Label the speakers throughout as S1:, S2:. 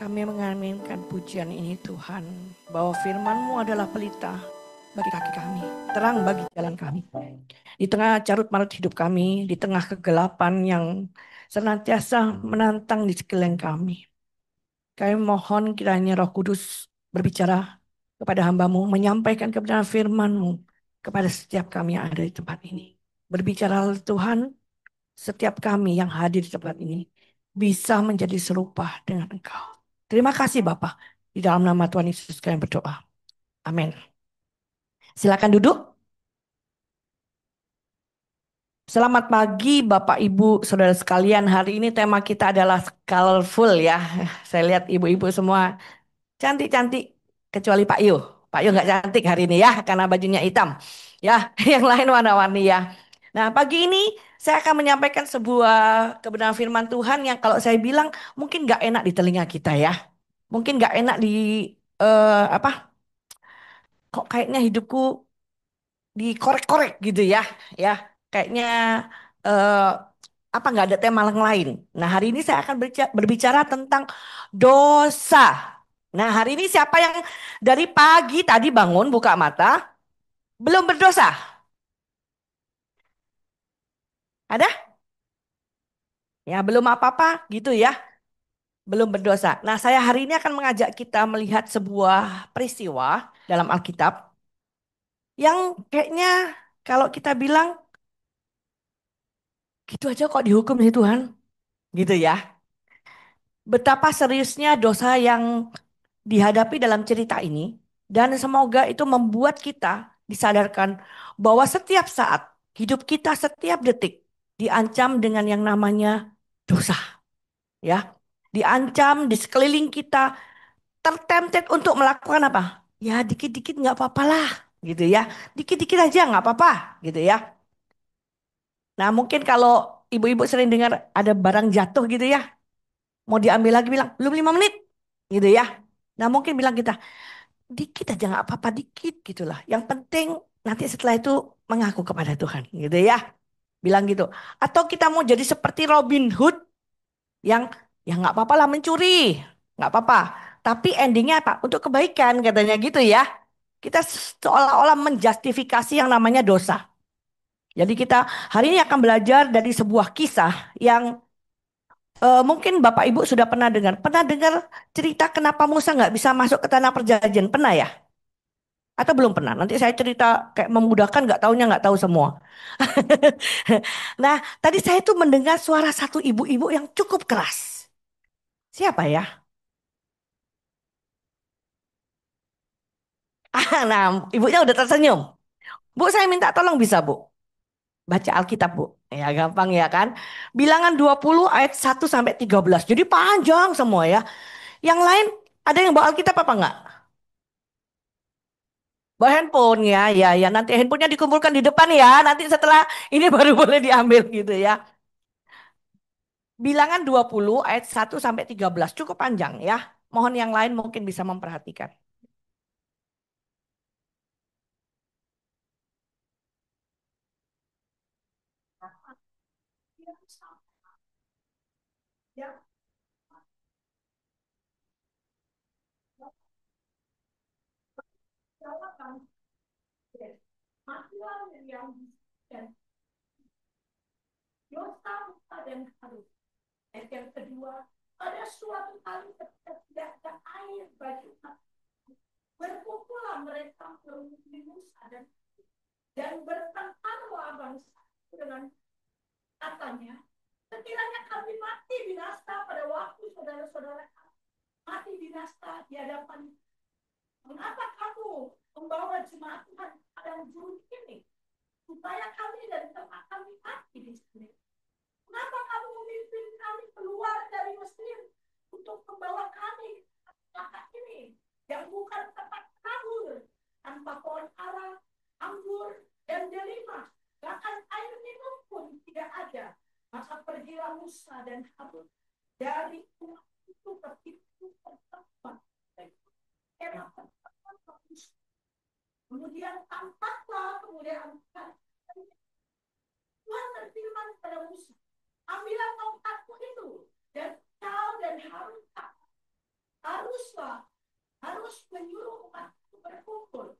S1: Kami mengaminkan pujian ini Tuhan, bahwa firman-Mu adalah pelita bagi kaki kami, terang bagi jalan kami. Di tengah carut marut hidup kami, di tengah kegelapan yang senantiasa menantang di sekeliling kami. Kami mohon kiranya Roh Kudus berbicara kepada hamba-Mu, menyampaikan kebenaran firman-Mu kepada setiap kami yang ada di tempat ini. Berbicara Tuhan, setiap kami yang hadir di tempat ini bisa menjadi serupa dengan Engkau. Terima kasih Bapak. Di dalam nama Tuhan Yesus kami berdoa. Amin. Silakan duduk. Selamat pagi Bapak Ibu Saudara sekalian. Hari ini tema kita adalah colorful ya. Saya lihat ibu-ibu semua cantik-cantik kecuali Pak Yu. Pak Yu nggak cantik hari ini ya karena bajunya hitam. Ya, yang lain warna-warni ya. Nah, pagi ini saya akan menyampaikan sebuah kebenaran firman Tuhan yang kalau saya bilang mungkin nggak enak di telinga kita ya. Mungkin nggak enak di apa? Kok kayaknya hidupku dikorek-korek gitu ya. Ya, kayaknya eh, apa nggak ada tema yang lain. Nah, hari ini saya akan berbicara tentang dosa. Nah, hari ini siapa yang dari pagi tadi bangun buka mata belum berdosa? Ada? Ya, belum apa-apa gitu ya. Belum berdosa. Nah, saya hari ini akan mengajak kita melihat sebuah peristiwa dalam Alkitab yang kayaknya kalau kita bilang gitu aja kok dihukum sih Tuhan, gitu ya. Betapa seriusnya dosa yang dihadapi dalam cerita ini dan semoga itu membuat kita disadarkan bahwa setiap saat hidup kita setiap detik diancam dengan yang namanya dosa, ya. Diancam di sekeliling kita tertempted untuk melakukan apa? Ya dikit-dikit nggak apa-apa lah, gitu ya. Dikit-dikit aja nggak apa-apa, gitu ya. Nah mungkin kalau ibu-ibu sering dengar ada barang jatuh gitu ya, mau diambil lagi bilang belum 5 menit, gitu ya. Nah mungkin bilang kita dikit aja nggak apa-apa dikit gitulah. Yang penting nanti setelah itu mengaku kepada Tuhan, gitu ya. Bilang gitu. Atau kita mau jadi seperti Robin Hood yang ya nggak apa-apa lah mencuri, nggak apa-apa. Tapi endingnya apa? Untuk kebaikan katanya gitu ya. Kita seolah-olah menjustifikasi yang namanya dosa. Jadi kita hari ini akan belajar dari sebuah kisah yang mungkin Bapak Ibu sudah pernah dengar. Pernah dengar cerita kenapa Musa nggak bisa masuk ke tanah perjanjian? Pernah ya? Atau belum pernah? Nanti saya cerita kayak memudahkan nggak taunya nggak tahu semua. Nah, tadi saya tuh mendengar suara satu ibu-ibu yang cukup keras. Siapa ya? Nah, ibunya udah tersenyum. Bu, saya minta tolong bisa, Bu. Baca Alkitab, Bu. Ya, gampang ya kan? Bilangan 20 ayat 1 sampai 13. Jadi panjang semua ya. Yang lain ada yang bawa Alkitab apa enggak? Bawa handphone ya, ya, ya. Nanti handphonenya dikumpulkan di depan ya. Nanti setelah ini baru boleh diambil gitu ya. Bilangan 20 ayat 1 sampai 13. Cukup panjang ya. Mohon yang lain mungkin bisa memperhatikan. Yang kedua, pada suatu kali ketika tidak ada air bagi berkumpullah mereka menghubungi Musa dan bertengkarlah bangsa dengan katanya, sekiranya kami mati binasa pada waktu saudara-saudara kami mati binasa di hadapan, mengapa kamu membawa jemaat Tuhan pada jurus ini supaya kami dan tempat kami mati di sini? Kenapa kamu memimpin kami keluar dari Mesir untuk membawa kami ke tempat ini yang bukan tempat kabur, tanpa pohon ara, anggur, dan delima, bahkan air minum pun tidak ada. Maka pergilah Musa dan Harun dari umat itu ke pintu pertemuan. Kemudian tampaklah kemuliaan Tuhan. Tuhan berfirman kepada Musa, ambillah tongkatmu itu dan kau dan Harun Musa harus menyuruh umat itu berkumpul.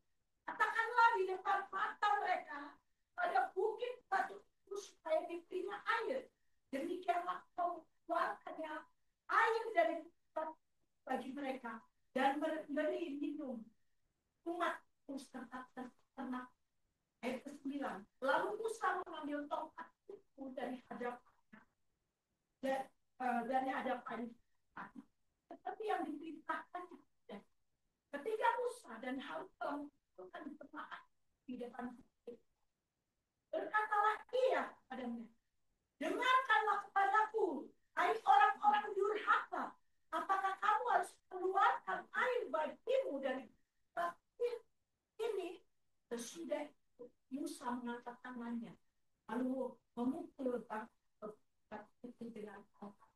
S1: Katakanlah di depan mata mereka pada bukit batu itu supaya diberinya air. Demikianlah kau keluarkannya air dari batu bagi mereka dan memberi minum umat serta ternak. Ayat ke-9. Lalu Musa mengambil tongkat itu dari hadapannya dan dari hadapan seperti yang diperintahkannya. Ketika Musa dan Harun melakukan jemaat di depan bukit, berkatalah ia pada mereka, dengarkanlah kepadaku, hai orang-orang durhaka, apakah kamu harus keluarkan air bagimu dari bukit ini? Sesudah itu Musa mengangkat tangannya, lalu memukul bukit itu dengan tongkat.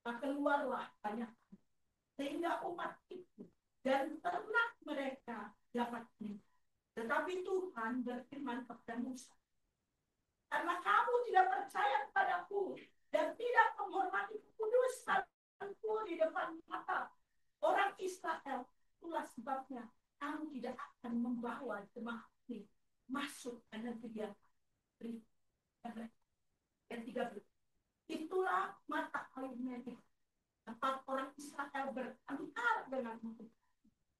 S1: Maka keluarlah banyak sehingga umat itu dan ternak mereka dapat hidup. Tetapi Tuhan berfirman kepada Musa, karena kamu tidak percaya kepadaku dan tidak menghormati kekudusanku di depan mata orang Israel, itulah sebabnya kamu tidak akan membawa jemaat ini masuk ke negeri yang beri. Yang 13. Itulah mata airnya tempat orang Israel bertengkar dengan Tuhan.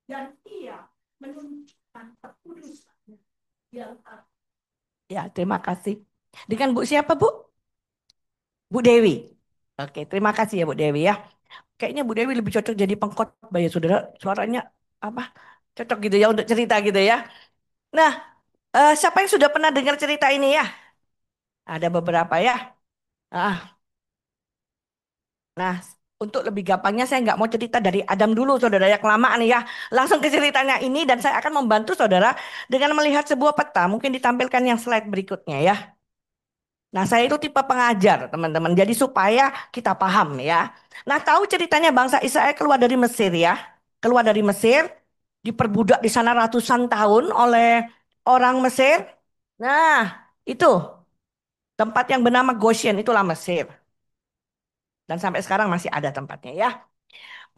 S1: Dan ia menunjukkan kekudusannya di antara. Ya, terima kasih. Dengan Bu siapa, Bu? Bu Dewi. Oke, terima kasih ya Bu Dewi ya. Kayaknya Bu Dewi lebih cocok jadi pengkhotbah ya, Saudara. Suaranya apa? Cocok gitu ya untuk cerita gitu ya. Nah, siapa yang sudah pernah dengar cerita ini ya? Ada beberapa ya. Ah, nah, untuk lebih gampangnya saya nggak mau cerita dari Adam dulu, Saudara ya kelamaan nih ya. Langsung ke ceritanya ini dan saya akan membantu Saudara dengan melihat sebuah peta. Mungkin ditampilkan yang slide berikutnya ya. Nah, saya itu tipe pengajar, teman-teman. Jadi supaya kita paham ya. Nah, tahu ceritanya bangsa Israel keluar dari Mesir ya. Keluar dari Mesir, diperbudak di sana ratusan tahun oleh orang Mesir. Nah, itu tempat yang bernama Goshen, itulah Mesir. Dan sampai sekarang masih ada tempatnya ya.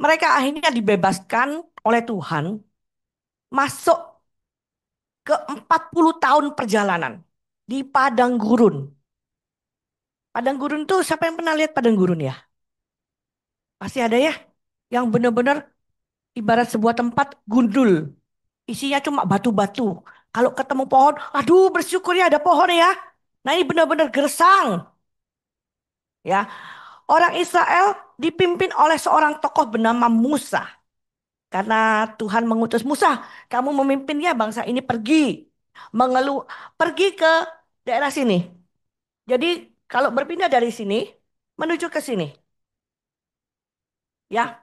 S1: Mereka akhirnya dibebaskan oleh Tuhan masuk ke 40 tahun perjalanan di padang gurun. Padang gurun tuh siapa yang pernah lihat padang gurun ya? Pasti ada ya. Yang benar-benar ibarat sebuah tempat gundul. Isinya cuma batu-batu. Kalau ketemu pohon, aduh bersyukur ya ada pohon ya. Nah ini benar-benar gersang. Ya, orang Israel dipimpin oleh seorang tokoh bernama Musa. Karena Tuhan mengutus Musa, kamu memimpinnya bangsa ini pergi. Mengeluh, pergi ke daerah sini. Jadi kalau berpindah dari sini, menuju ke sini. Ya,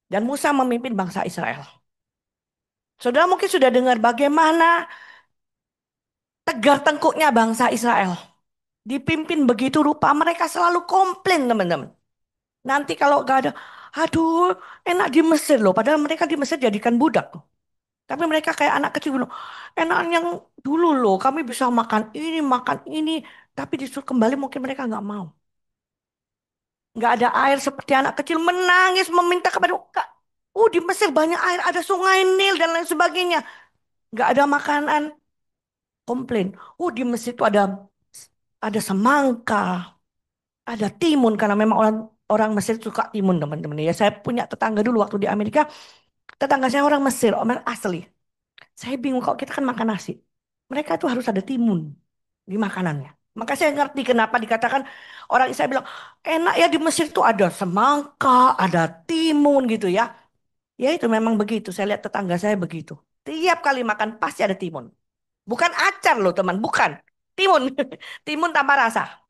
S1: dan Musa memimpin bangsa Israel. Saudara mungkin sudah dengar bagaimana tegar tengkuknya bangsa Israel. Dipimpin begitu rupa, mereka selalu komplain teman-teman. Nanti kalau gak ada, aduh enak di Mesir loh. Padahal mereka di Mesir jadikan budak. Tapi mereka kayak anak kecil bilang, enak yang dulu loh, kami bisa makan ini. Tapi disuruh kembali mungkin mereka nggak mau. Nggak ada air seperti anak kecil menangis meminta kepada Kak. Di Mesir banyak air, ada sungai Nil dan lain sebagainya. Nggak ada makanan, komplain. Di Mesir itu ada semangka, ada timun karena memang orang orang Mesir suka timun teman-teman ya. Saya punya tetangga dulu waktu di Amerika, tetangga saya orang Mesir, orang asli. Saya bingung kok kita kan makan nasi. Mereka tuh harus ada timun di makanannya. Maka saya ngerti kenapa dikatakan orang Israel bilang enak ya di Mesir tuh ada semangka, ada timun gitu ya. Ya itu memang begitu. Saya lihat tetangga saya begitu. Tiap kali makan pasti ada timun. Bukan acar loh teman, bukan. Timun. Timun tanpa rasa.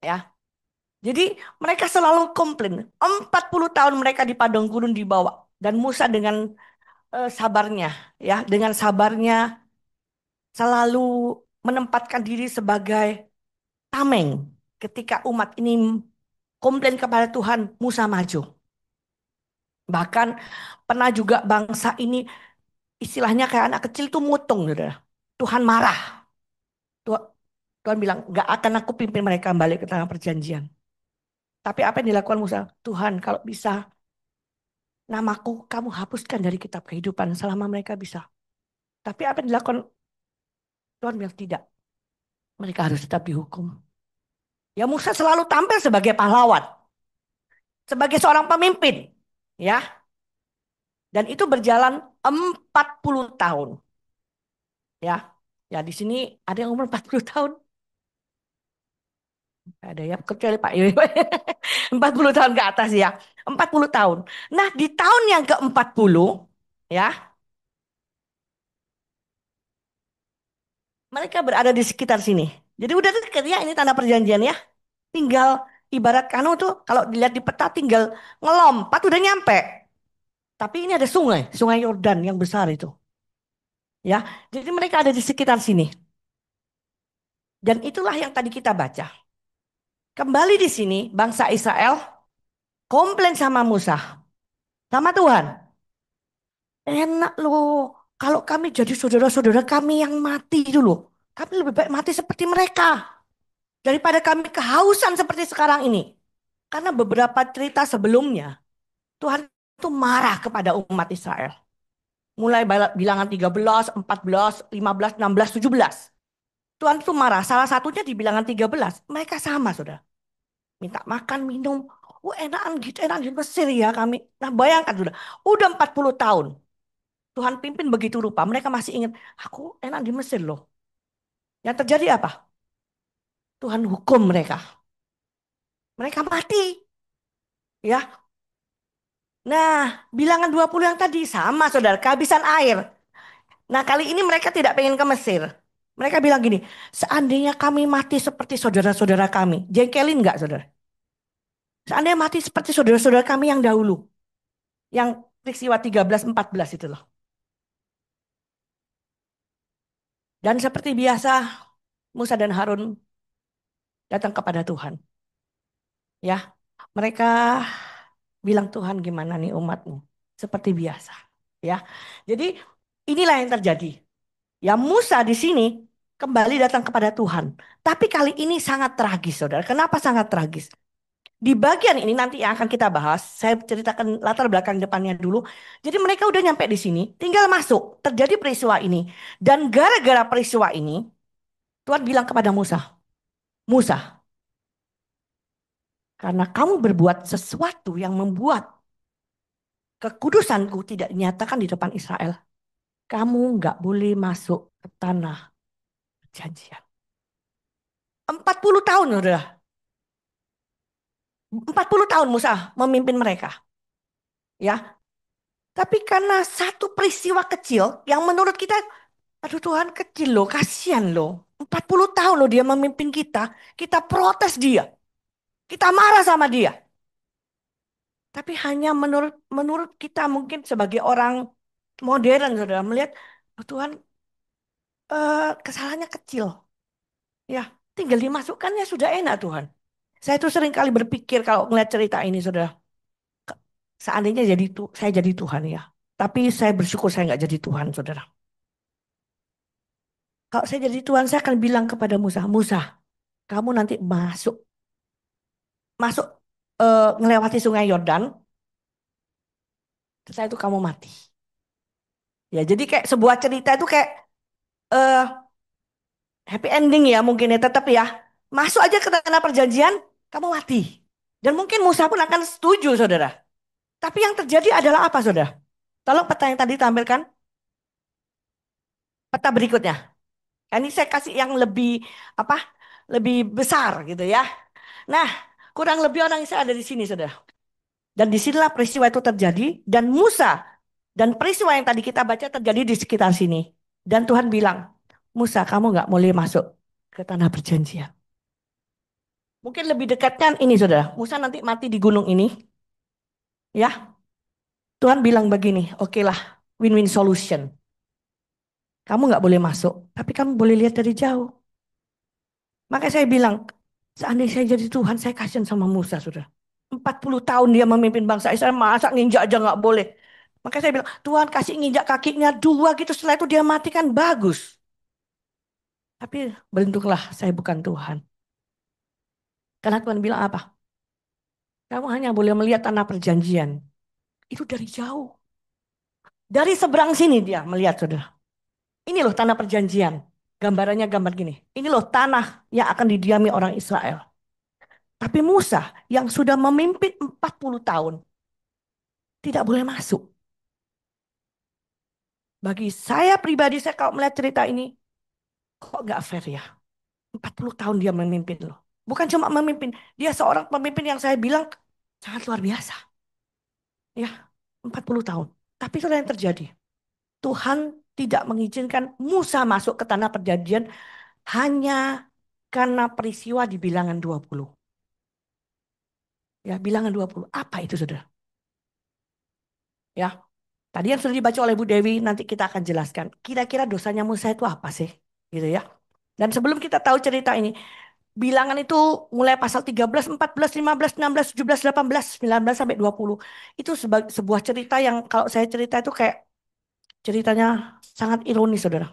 S1: Ya. Jadi mereka selalu komplain. 40 tahun mereka di padang gurun dibawa. Dan Musa dengan sabarnya, ya, dengan sabarnya selalu menempatkan diri sebagai tameng. Ketika umat ini komplain kepada Tuhan, Musa maju. Bahkan pernah juga bangsa ini istilahnya kayak anak kecil tuh mutung, saudara. Tuhan marah. Tuhan, Tuhan bilang, gak akan aku pimpin mereka balik ke tanah perjanjian. Tapi apa yang dilakukan Musa? Tuhan, kalau bisa namaku kamu hapuskan dari kitab kehidupan selama mereka bisa. Tapi apa yang dilakukan Tuhan bilang tidak. Mereka harus tetap dihukum. Ya Musa selalu tampil sebagai pahlawan, sebagai seorang pemimpin, ya. Dan itu berjalan 40 tahun, ya. Ya di sini ada yang umur 40 tahun, ada ya kecuali Pak Yoyo. 40 tahun ke atas ya. 40 tahun. Nah, di tahun yang ke-40, ya, mereka berada di sekitar sini. Jadi udah deket ya, ini tanda perjanjian ya. Tinggal ibarat kanu tuh kalau dilihat di peta tinggal ngelompat udah nyampe. Tapi ini ada sungai, Sungai Yordan yang besar itu. Ya, jadi mereka ada di sekitar sini. Dan itulah yang tadi kita baca. Kembali di sini, bangsa Israel komplain sama Musa, sama Tuhan. Enak loh, kalau kami jadi saudara-saudara kami yang mati itu loh. Kami lebih baik mati seperti mereka daripada kami kehausan seperti sekarang ini. Karena beberapa cerita sebelumnya, Tuhan itu marah kepada umat Israel. Mulai bilangan 13, 14, 15, 16, 17. Tuhan itu marah. Salah satunya di bilangan 13. Mereka sama, saudara. Minta makan, minum. Oh, enakan gitu, enak di Mesir ya kami. Nah, bayangkan, sudah. Udah 40 tahun. Tuhan pimpin begitu rupa. Mereka masih ingat, aku enak di Mesir loh. Yang terjadi apa? Tuhan hukum mereka. Mereka mati. Ya. Nah, bilangan 20 yang tadi sama, saudara. Kehabisan air. Nah, kali ini mereka tidak pengen ke Mesir. Mereka bilang gini, seandainya kami mati seperti saudara-saudara kami. Jengkelin nggak, saudara? Seandainya mati seperti saudara-saudara kami yang dahulu. Yang peristiwa 13, 14 itu loh. Dan seperti biasa, Musa dan Harun datang kepada Tuhan. Ya, mereka bilang Tuhan gimana nih umatmu? Seperti biasa. Ya, jadi inilah yang terjadi. Ya Musa di sini kembali datang kepada Tuhan. Tapi kali ini sangat tragis, saudara. Kenapa sangat tragis? Di bagian ini nanti yang akan kita bahas, saya ceritakan latar belakang depannya dulu. Jadi mereka udah nyampe di sini, tinggal masuk. Terjadi peristiwa ini. Dan gara-gara peristiwa ini, Tuhan bilang kepada Musa, Musa, karena kamu berbuat sesuatu yang membuat kekudusanku tidak dinyatakan di depan Israel. Kamu nggak boleh masuk ke tanah perjanjian. 40 tahun udah. 40 tahun Musa memimpin mereka. Ya, tapi karena satu peristiwa kecil yang menurut kita, aduh Tuhan kecil loh, kasihan loh. 40 tahun loh dia memimpin kita. Kita protes dia. Kita marah sama dia. Tapi hanya menurut menurut kita mungkin sebagai orang modern, saudara melihat, oh, Tuhan kesalahannya kecil. Ya, tinggal dimasukkannya sudah enak Tuhan. Saya tuh sering kali berpikir kalau ngeliat cerita ini, saudara. Seandainya saya jadi Tuhan ya. Tapi saya bersyukur saya nggak jadi Tuhan, saudara. Kalau saya jadi Tuhan, saya akan bilang kepada Musa, Musa, kamu nanti masuk, masuk ngelewati Sungai Yordan, setelah itu kamu mati. Ya, jadi kayak sebuah cerita itu kayak eh, happy ending ya mungkin ya, tetap ya. Masuk aja ke tanah perjanjian, kamu mati. Dan mungkin Musa pun akan setuju, saudara. Tapi yang terjadi adalah apa, saudara? Tolong peta yang tadi tampilkan, peta berikutnya. Ini saya kasih yang lebih apa? Lebih besar gitu ya. Nah, kurang lebih orang Israel ada di sini, saudara. Dan disinilah peristiwa itu terjadi. Dan Musa dan peristiwa yang tadi kita baca terjadi di sekitar sini. Dan Tuhan bilang, Musa kamu nggak boleh masuk ke tanah perjanjian. Mungkin lebih dekatnya ini saudara. Musa nanti mati di gunung ini. Ya, Tuhan bilang begini, oke lah, win-win solution. Kamu nggak boleh masuk, tapi kamu boleh lihat dari jauh. Maka saya bilang, seandainya saya jadi Tuhan, saya kasihan sama Musa, saudara. 40 tahun dia memimpin bangsa Israel, masa nginjak aja nggak boleh. Maka saya bilang, Tuhan kasih nginjak kakinya dua gitu, setelah itu dia mati kan bagus. Tapi beruntunglah saya bukan Tuhan. Karena Tuhan bilang apa? Kamu hanya boleh melihat tanah perjanjian. Itu dari jauh. Dari seberang sini dia melihat, saudara. Ini loh tanah perjanjian. Gambarannya gambar gini. Ini loh tanah yang akan didiami orang Israel. Tapi Musa yang sudah memimpin 40 tahun tidak boleh masuk. Bagi saya pribadi, saya kalau melihat cerita ini, kok nggak fair ya? 40 tahun dia memimpin loh. Bukan cuma memimpin, dia seorang pemimpin yang saya bilang sangat luar biasa. Ya, 40 tahun. Tapi itu yang terjadi. Tuhan tidak mengizinkan Musa masuk ke tanah perjanjian hanya karena peristiwa di bilangan 20. Ya, bilangan 20. Apa itu, saudara? Ya, tadi yang sudah dibaca oleh Bu Dewi, nanti kita akan jelaskan. Kira-kira dosanya Musa itu apa sih? Gitu ya. Dan sebelum kita tahu cerita ini, bilangan itu mulai pasal 13, 14, 15, 16, 17, 18, 19 sampai 20. Itu sebuah cerita yang kalau saya cerita itu kayak ceritanya sangat ironis, saudara.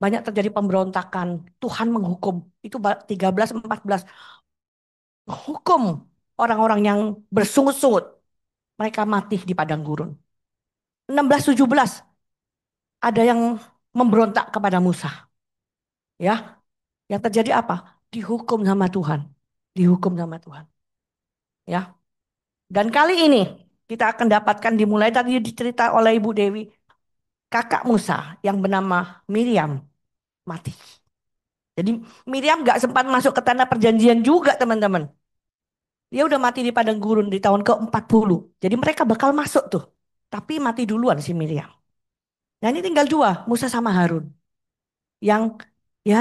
S1: Banyak terjadi pemberontakan, Tuhan menghukum. Itu 13, 14. Hukum orang-orang yang bersungut-sungut. Mereka mati di padang gurun. 16, 17. Ada yang memberontak kepada Musa. Ya, yang terjadi apa? Dihukum sama Tuhan. Dihukum sama Tuhan. Ya. Dan kali ini kita akan dapatkan dimulai tadi dicerita oleh Ibu Dewi, kakak Musa yang bernama Miriam mati. Jadi Miriam gak sempat masuk ke tanah perjanjian juga teman-teman. Dia udah mati di padang gurun di tahun ke-40. Jadi mereka bakal masuk tuh. Tapi mati duluan si Miriam. Nah ini tinggal dua, Musa sama Harun. Yang ya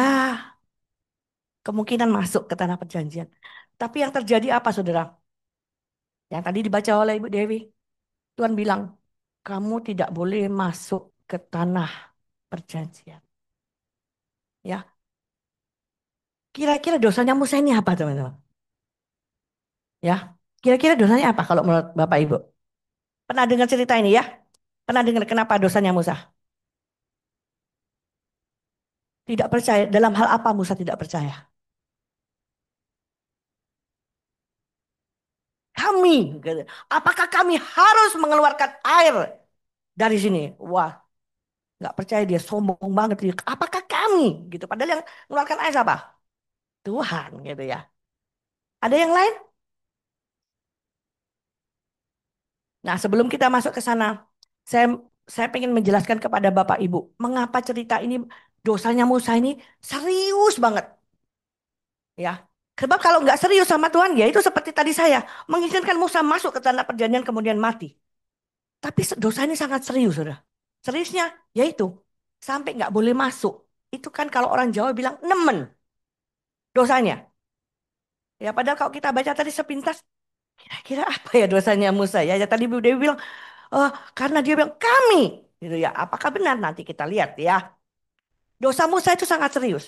S1: kemungkinan masuk ke tanah perjanjian. Tapi yang terjadi apa saudara? Yang tadi dibaca oleh Ibu Dewi. Tuhan bilang, kamu tidak boleh masuk ke tanah perjanjian. Ya, kira-kira dosanya Musa ini apa teman-teman? Ya, kira-kira dosanya apa kalau menurut Bapak Ibu? Pernah dengar cerita ini ya? Pernah dengar kenapa dosanya Musa? Tidak percaya. Dalam hal apa Musa tidak percaya? Kami, gitu. Apakah kami harus mengeluarkan air dari sini? Wah, nggak percaya dia sombong banget dia. Apakah kami, gitu? Padahal yang mengeluarkan air siapa? Tuhan, gitu ya. Ada yang lain? Nah, sebelum kita masuk ke sana, saya saya ingin menjelaskan kepada Bapak Ibu, mengapa cerita ini dosanya Musa ini serius banget, ya. Sebab kalau nggak serius sama Tuhan, ya itu seperti tadi saya mengizinkan Musa masuk ke tanah perjanjian kemudian mati. Tapi dosa ini sangat serius, saudara. Seriusnya, yaitu sampai nggak boleh masuk. Itu kan kalau orang Jawa bilang nemen dosanya. Ya, padahal kalau kita baca tadi sepintas, kira-kira apa ya dosanya Musa ya? Ya tadi Bu Dewi bilang, oh, karena dia bilang kami, gitu ya. Apakah benar nanti kita lihat ya? Dosa Musa itu sangat serius,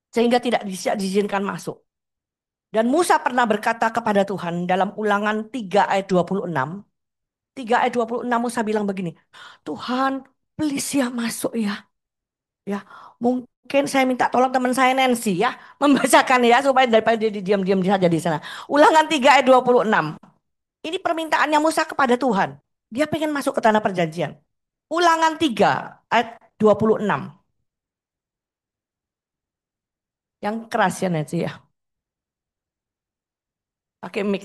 S1: sehingga tidak bisa diizinkan masuk. Dan Musa pernah berkata kepada Tuhan dalam Ulangan 3 ayat 26. 3 ayat 26 Musa bilang begini, Tuhan, please ya masuk ya. Ya, mungkin saya minta tolong teman saya Nancy ya membacakan ya supaya daripada dia diam-diam saja di sana. Ulangan 3 ayat 26. Ini permintaannya Musa kepada Tuhan. Dia pengen masuk ke tanah perjanjian. Ulangan 3 ayat 26. Yang keras ya Nancy ya. Pakai mic.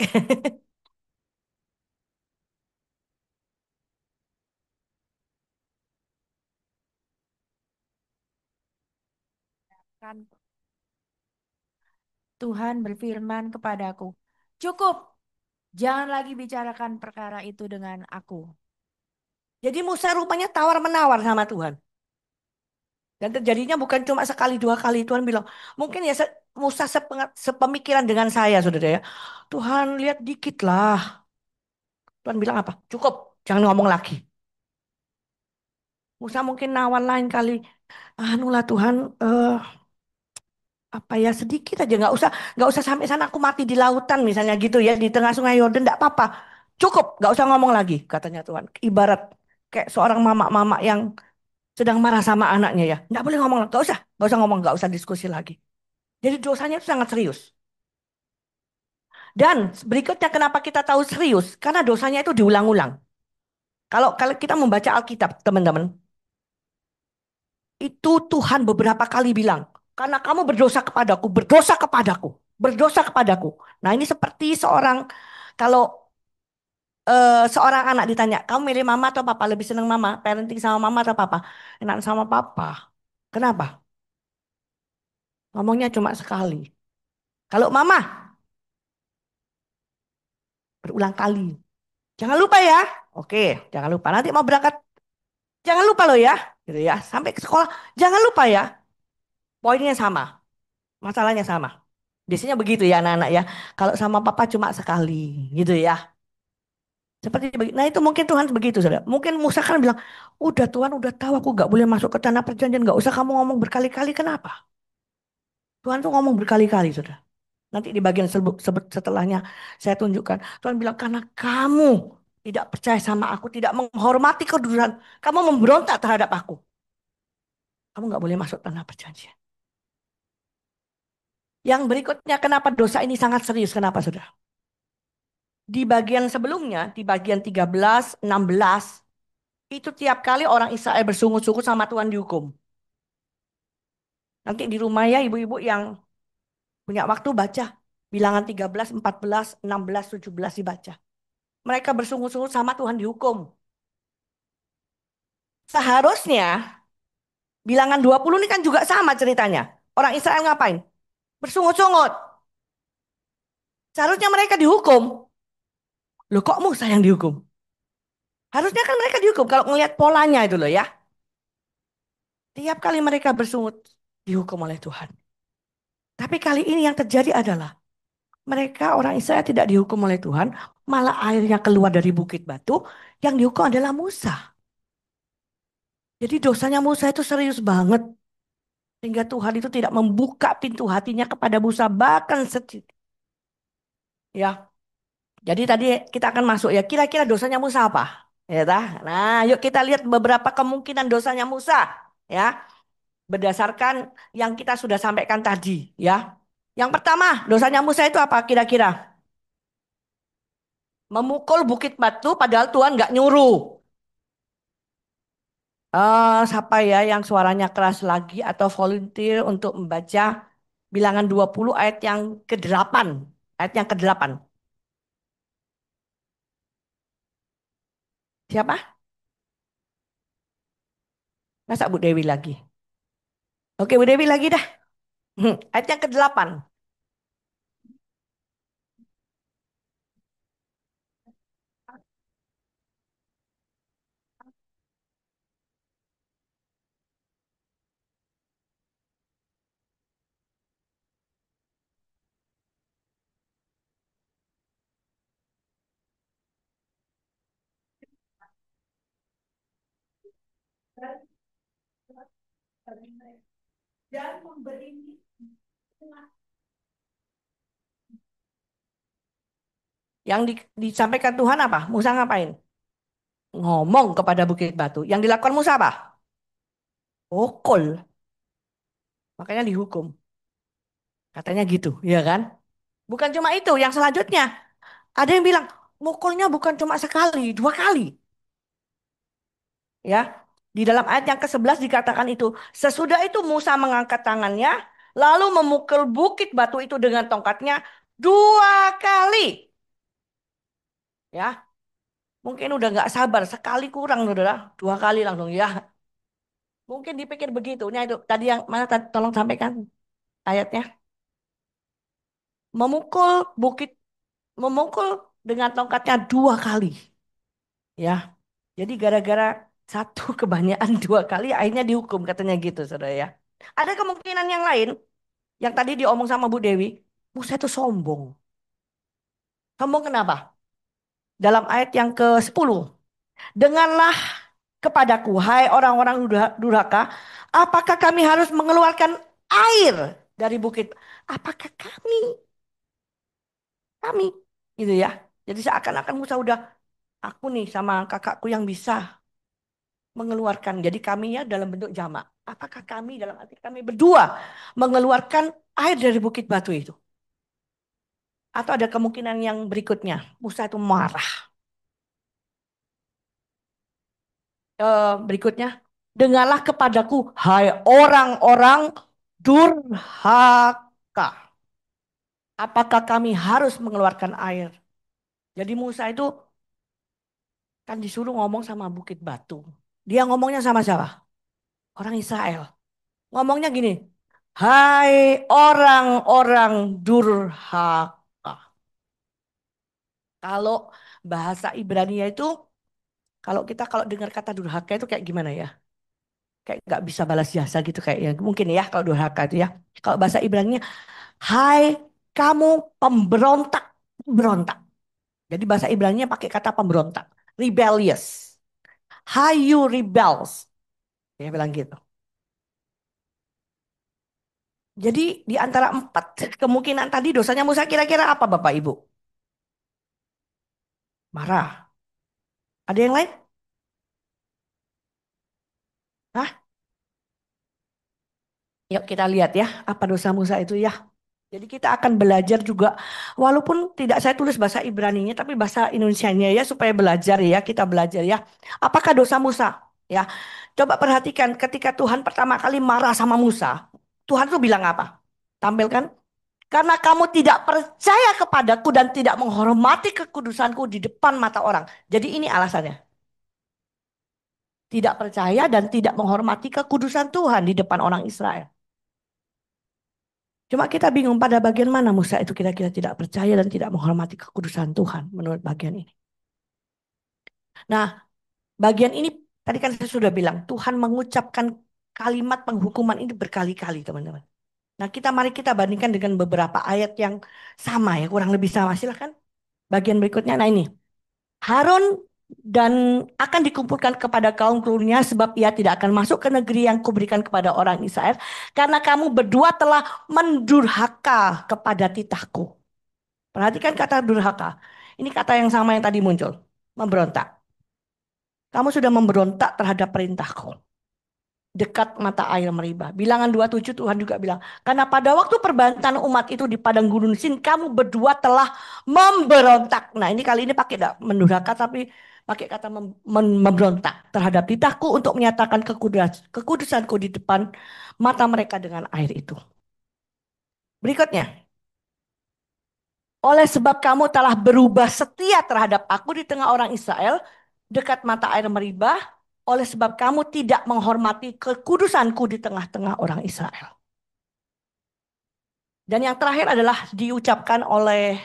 S2: Kan Tuhan berfirman kepadaku, cukup, jangan lagi bicarakan perkara itu dengan aku.
S1: Jadi Musa rupanya tawar-menawar sama Tuhan. Dan terjadinya bukan cuma sekali dua kali. Tuhan bilang, mungkin ya Musa sepemikiran dengan saya, saudara ya. Tuhan lihat dikit lah. Tuhan bilang apa? Cukup, jangan ngomong lagi. Musa mungkin nawar lain kali. Anu lah Tuhan, apa ya sedikit aja nggak usah sampai sana aku mati di lautan misalnya gitu ya di tengah Sungai Yordan nggak apa-apa. Cukup, nggak usah ngomong lagi katanya Tuhan. Ibarat kayak seorang mama-mama yang sedang marah sama anaknya ya, nggak boleh ngomong, nggak usah ngomong, nggak usah diskusi lagi. Jadi dosanya itu sangat serius. Dan berikutnya kenapa kita tahu serius? Karena dosanya itu diulang-ulang. Kalau kita membaca Alkitab, teman-teman, itu Tuhan beberapa kali bilang, karena kamu berdosa kepadaku, berdosa kepadaku, berdosa kepadaku. Nah, ini seperti kalau seorang anak ditanya, kamu milih mama atau papa? Lebih senang mama, parenting sama mama atau papa? Enak sama papa. Kenapa? Ngomongnya cuma sekali. Kalau mama, berulang kali. Jangan lupa ya. Oke, jangan lupa. Nanti mau berangkat, jangan lupa loh ya. Gitu ya. Sampai ke sekolah, jangan lupa ya. Poinnya sama, masalahnya sama. Biasanya begitu ya anak-anak ya. Kalau sama papa cuma sekali, gitu ya. Nah itu mungkin Tuhan begitu, saudara. Mungkin Musa kan bilang, udah Tuhan udah tahu aku gak boleh masuk ke tanah perjanjian. Gak usah kamu ngomong berkali-kali. Kenapa? Tuhan tuh ngomong berkali-kali, saudara. Nanti di bagian setelahnya saya tunjukkan. Tuhan bilang, karena kamu tidak percaya sama aku, tidak menghormati kedudukan. Kamu memberontak terhadap aku. Kamu nggak boleh masuk tanah perjanjian. Yang berikutnya, kenapa dosa ini sangat serius? Kenapa, saudara? Di bagian sebelumnya, di bagian 13, 16, itu tiap kali orang Israel bersungut-sungut sama Tuhan dihukum. Nanti di rumah ya ibu-ibu yang punya waktu baca. Bilangan 13, 14, 16, 17 dibaca. Mereka bersungut-sungut sama Tuhan dihukum. Seharusnya bilangan 20 ini kan juga sama ceritanya. Orang Israel ngapain? Bersungut-sungut. Seharusnya mereka dihukum. Loh kok Musa yang dihukum? Harusnya kan mereka dihukum kalau ngelihat polanya itu loh ya. Tiap kali mereka bersungut dihukum oleh Tuhan. Tapi kali ini yang terjadi adalah mereka orang Israel tidak dihukum oleh Tuhan, malah airnya keluar dari bukit batu, yang dihukum adalah Musa. Jadi dosanya Musa itu serius banget. Sehingga Tuhan itu tidak membuka pintu hatinya kepada Musa bahkan sedikit. Ya, jadi tadi kita akan masuk ya, kira-kira dosanya Musa apa? Ya, tah? Nah, yuk kita lihat beberapa kemungkinan dosanya Musa. Ya, berdasarkan yang kita sudah sampaikan tadi. Ya, yang pertama, dosanya Musa itu apa kira-kira? Memukul bukit batu padahal Tuhan nggak nyuruh. Siapa ya yang suaranya keras lagi atau volunteer untuk membaca bilangan 20 ayat yang ke-8. Ayat yang ke-8. Siapa? Masa Bu Dewi lagi? Oke, Bu Dewi lagi dah. Ayat yang ke-8. Dan memberi yang disampaikan Tuhan apa? Musa ngapain? Ngomong kepada bukit batu. Yang dilakukan Musa apa? Pukul. Makanya dihukum. Katanya gitu, ya kan? Bukan cuma itu, yang selanjutnya. Ada yang bilang, mukulnya bukan cuma sekali, 2 kali. Ya, di dalam ayat yang ke-11 dikatakan itu, sesudah itu Musa mengangkat tangannya, lalu memukul bukit batu itu dengan tongkatnya 2 kali. Ya, mungkin udah nggak sabar, sekali kurang, saudara. 2 kali langsung ya. Mungkin dipikir begitu. Nah itu tadi yang mana tolong sampaikan ayatnya. Memukul bukit, memukul dengan tongkatnya 2 kali. Ya, jadi gara-gara satu kebanyakan 2 kali akhirnya dihukum katanya gitu, saudara ya. Ada kemungkinan yang lain. Yang tadi diomong sama Bu Dewi, Musa itu sombong. Sombong kenapa? Dalam ayat yang ke-10. Dengarlah kepadaku, hai orang-orang durhaka, apakah kami harus mengeluarkan air dari bukit? Apakah kami, gitu ya. Jadi seakan-akan Musa udah, aku nih sama kakakku yang bisa mengeluarkan. Jadi kami ya dalam bentuk jamak. Apakah kami dalam arti kami berdua mengeluarkan air dari bukit batu itu? Atau ada kemungkinan yang berikutnya, Musa itu marah. Berikutnya, dengarlah kepadaku, hai orang-orang durhaka. Apakah kami harus mengeluarkan air? Jadi Musa itu kan disuruh ngomong sama Bukit Batu. Dia ngomongnya sama siapa? Orang Israel. Ngomongnya gini, hai orang-orang durhaka. Kalau bahasa Ibrani itu, kalau dengar kata durhaka itu kayak gimana ya? Kayak nggak bisa balas jasa gitu kayaknya. Mungkin ya kalau durhaka itu ya. Kalau bahasa Ibrani, hai kamu pemberontak. Pemberontak. Jadi bahasa Ibrani pakai kata pemberontak. Rebellious. Hai you rebels. Dia bilang gitu. Jadi di antara empat kemungkinan tadi dosanya Musa kira-kira apa Bapak Ibu? Marah. Ada yang lain? Hah? Yuk kita lihat ya apa dosa Musa itu ya. Jadi kita akan belajar juga walaupun tidak saya tulis bahasa Ibraninya tapi bahasa Indonesianya ya supaya belajar ya kita belajar ya. Apakah dosa Musa? Ya. Coba perhatikan ketika Tuhan pertama kali marah sama Musa, Tuhan tuh bilang apa? Tampilkan. Karena kamu tidak percaya kepadaku dan tidak menghormati kekudusanku di depan mata orang. Jadi ini alasannya. Tidak percaya dan tidak menghormati kekudusan Tuhan di depan orang Israel. Cuma kita bingung pada bagian mana Musa itu kira-kira tidak percaya dan tidak menghormati kekudusan Tuhan menurut bagian ini. Nah, bagian ini tadi kan saya sudah bilang Tuhan mengucapkan kalimat penghukuman ini berkali-kali teman-teman. Nah, mari kita bandingkan dengan beberapa ayat yang sama ya, kurang lebih sama. Silahkan bagian berikutnya. Nah ini, Harun dan akan dikumpulkan kepada kaum keturunannya sebab ia tidak akan masuk ke negeri yang kuberikan kepada orang Israel karena kamu berdua telah mendurhaka kepada titahku. Perhatikan kata durhaka. Ini kata yang sama yang tadi muncul. Memberontak. Kamu sudah memberontak terhadap perintahku. Dekat mata air meribah. Bilangan 27 Tuhan juga bilang. Karena pada waktu perbantahan umat itu di padang gurun Sin. Kamu berdua telah memberontak. Nah ini kali ini pakai tidak mendurhaka tapi pakai kata memberontak terhadap titahku untuk menyatakan kekudusanku di depan mata mereka dengan air itu. Berikutnya. Oleh sebab kamu telah berubah setia terhadap aku di tengah orang Israel, dekat mata air meribah, oleh sebab kamu tidak menghormati kekudusanku di tengah-tengah orang Israel. Dan yang terakhir adalah diucapkan oleh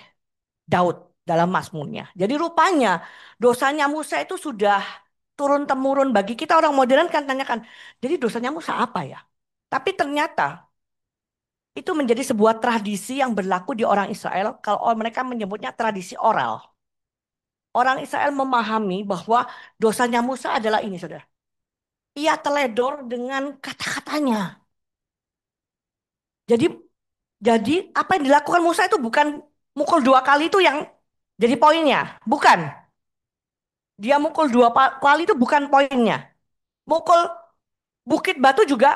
S1: Daud dalam Mazmurnya. Jadi rupanya dosanya Musa itu sudah turun-temurun bagi kita orang modern kan tanyakan, jadi dosanya Musa apa ya? Tapi ternyata itu menjadi sebuah tradisi yang berlaku di orang Israel kalau mereka menyebutnya tradisi oral. Orang Israel memahami bahwa dosanya Musa adalah ini, saudara. Ia teledor dengan kata-katanya. Jadi, jadi apa yang dilakukan Musa itu bukan mukul dua kali itu yang jadi poinnya, bukan. Dia mukul kali itu bukan poinnya. Mukul bukit batu juga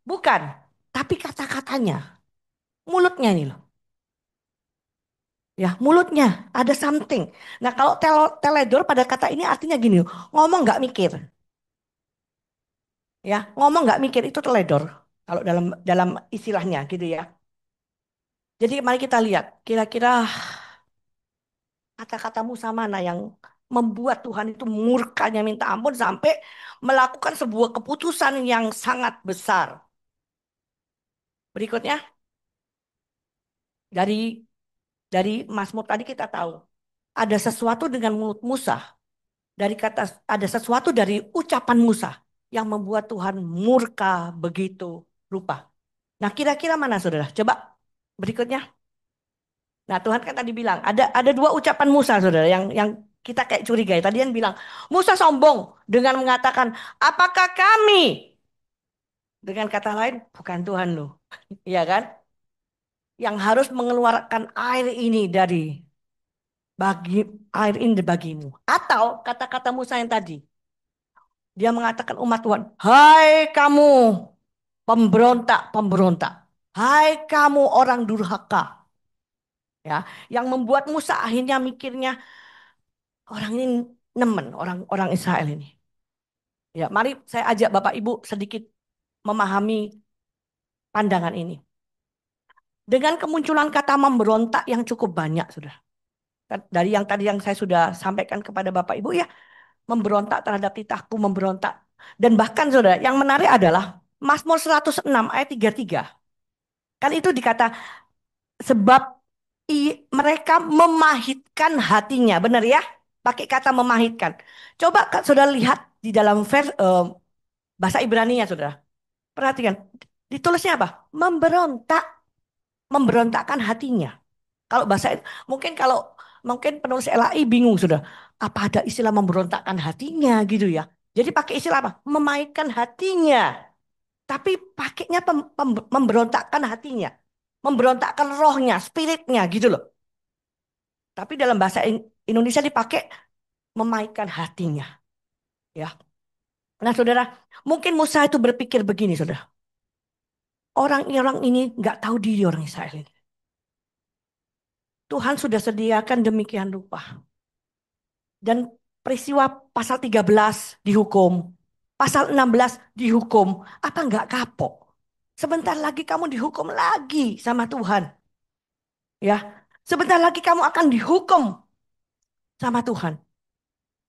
S1: bukan. Tapi kata-katanya, mulutnya ini loh. Ya, mulutnya ada something. Nah, kalau teledor pada kata ini artinya gini, ngomong nggak mikir. Ya, ngomong nggak mikir itu teledor. Kalau dalam dalam istilahnya gitu ya. Jadi mari kita lihat kira-kira kata-kata Musa mana yang membuat Tuhan itu murkanya minta ampun sampai melakukan sebuah keputusan yang sangat besar. Berikutnya dari Mazmur tadi kita tahu ada sesuatu dengan mulut Musa, dari kata ada sesuatu dari ucapan Musa yang membuat Tuhan murka begitu rupa. Nah, kira-kira mana Saudara? Coba berikutnya. Nah, Tuhan kan tadi bilang ada dua ucapan Musa, saudara, yang kita kayak curiga. Tadi yang bilang Musa sombong dengan mengatakan, apakah kami? Dengan kata lain, bukan Tuhan loh, ya kan? Yang harus mengeluarkan air ini bagi air ini bagimu. Atau kata-kata Musa yang tadi, dia mengatakan umat Tuhan, hai kamu pemberontak, pemberontak, hai kamu orang durhaka, Ya, yang membuat Musa akhirnya mikirnya orang ini nemen, orang-orang Israel ini. Ya, mari saya ajak Bapak Ibu sedikit memahami pandangan ini. Dengan kemunculan kata memberontak yang cukup banyak, sudah. Dari yang tadi yang saya sudah sampaikan kepada Bapak Ibu ya, memberontak terhadap titahku, memberontak. Dan bahkan saudara, yang menarik adalah Mazmur 106 ayat 33. Kan itu dikata sebab mereka memahitkan hatinya, benar ya? Pakai kata memahitkan. Coba saudara lihat di dalam bahasa Ibrani-nya saudara. Perhatikan, ditulisnya apa? Memberontak, memberontakkan hatinya. Kalau bahasa mungkin kalau mungkin penulis LAI bingung sudah. Apa ada istilah memberontakkan hatinya gitu ya. Jadi pakai istilah apa? Memainkan hatinya. Tapi pakainya memberontakkan hatinya. Memberontakkan rohnya, spiritnya gitu loh. Tapi dalam bahasa Indonesia dipakai memainkan hatinya. Ya. Nah saudara, mungkin Musa itu berpikir begini saudara. Orang-orang ini nggak tahu diri orang Israel ini. Tuhan sudah sediakan demikian rupa. Dan peristiwa pasal 13 dihukum. Pasal 16 dihukum. Apa enggak kapok? Sebentar lagi kamu dihukum lagi sama Tuhan. Ya, sebentar lagi kamu akan dihukum sama Tuhan.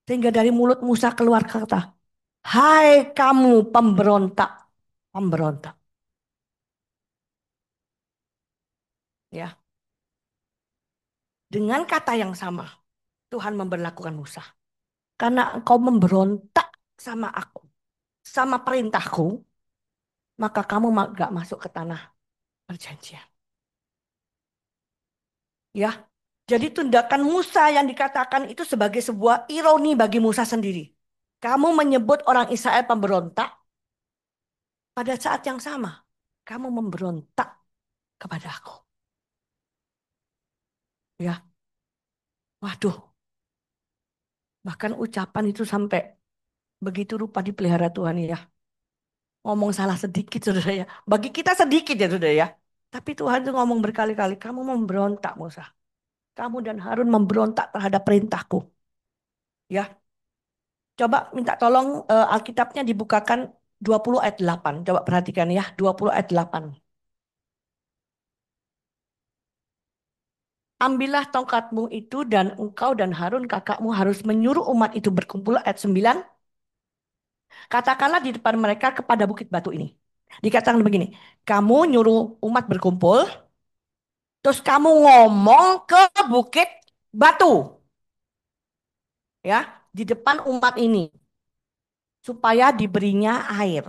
S1: Sehingga dari mulut Musa keluar kata, hai kamu pemberontak. Pemberontak. Ya, dengan kata yang sama Tuhan memberlakukan Musa. Karena engkau memberontak sama aku. Sama perintahku. Maka kamu gak masuk ke tanah perjanjian. Ya, jadi tindakan Musa yang dikatakan itu sebagai sebuah ironi bagi Musa sendiri. Kamu menyebut orang Israel pemberontak, pada saat yang sama kamu memberontak kepada aku. Ya, waduh, bahkan ucapan itu sampai begitu rupa dipelihara Tuhan ya. Ngomong salah sedikit saudara ya. Bagi kita sedikit ya saudara ya. Tapi Tuhan itu ngomong berkali-kali, kamu memberontak Musa. Kamu dan Harun memberontak terhadap perintahku. Ya, coba minta tolong Alkitabnya dibukakan 20 ayat 8. Coba perhatikan ya, 20 ayat 8. Ambillah tongkatmu itu dan engkau dan Harun kakakmu harus menyuruh umat itu berkumpul. Ayat 9. Katakanlah di depan mereka kepada bukit batu ini. Dikatakan begini, kamu nyuruh umat berkumpul, terus kamu ngomong ke bukit batu. Ya, di depan umat ini. Supaya diberinya air.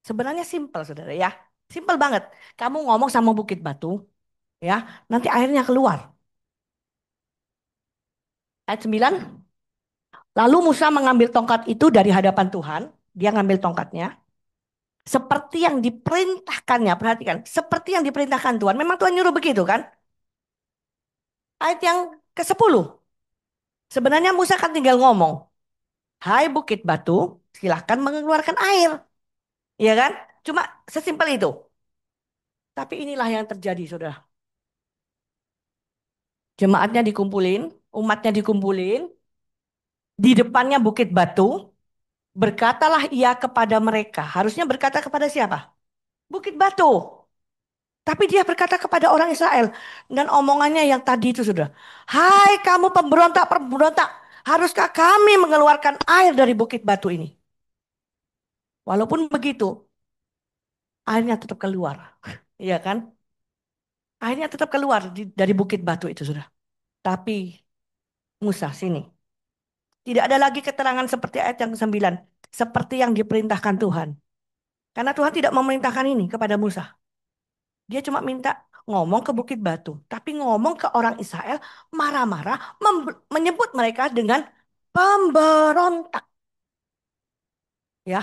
S1: Sebenarnya simpel saudara ya. Simpel banget. Kamu ngomong sama bukit batu, ya, nanti airnya keluar. Ayat 9. Lalu Musa mengambil tongkat itu dari hadapan Tuhan. Dia ngambil tongkatnya. Seperti yang diperintahkannya. Perhatikan. Seperti yang diperintahkan Tuhan. Memang Tuhan nyuruh begitu kan? Ayat yang ke-10. Sebenarnya Musa kan tinggal ngomong. Hai bukit batu, silahkan mengeluarkan air. Iya kan? Cuma sesimpel itu. Tapi inilah yang terjadi, saudara. Jemaatnya dikumpulin, umatnya dikumpulin, di depannya bukit batu, berkatalah ia kepada mereka. Harusnya berkata kepada siapa? Bukit batu. Tapi dia berkata kepada orang Israel. Dan omongannya yang tadi itu sudah. Hai kamu pemberontak-pemberontak. Haruskah kami mengeluarkan air dari bukit batu ini? Walaupun begitu, airnya tetap keluar. Iya kan? Airnya tetap keluar dari bukit batu itu sudah. Tapi Musa sini. Tidak ada lagi keterangan seperti ayat yang 9. Seperti yang diperintahkan Tuhan. Karena Tuhan tidak memerintahkan ini kepada Musa. Dia cuma minta ngomong ke Bukit Batu. Tapi ngomong ke orang Israel marah-marah. Menyebut mereka dengan pemberontak. Ya,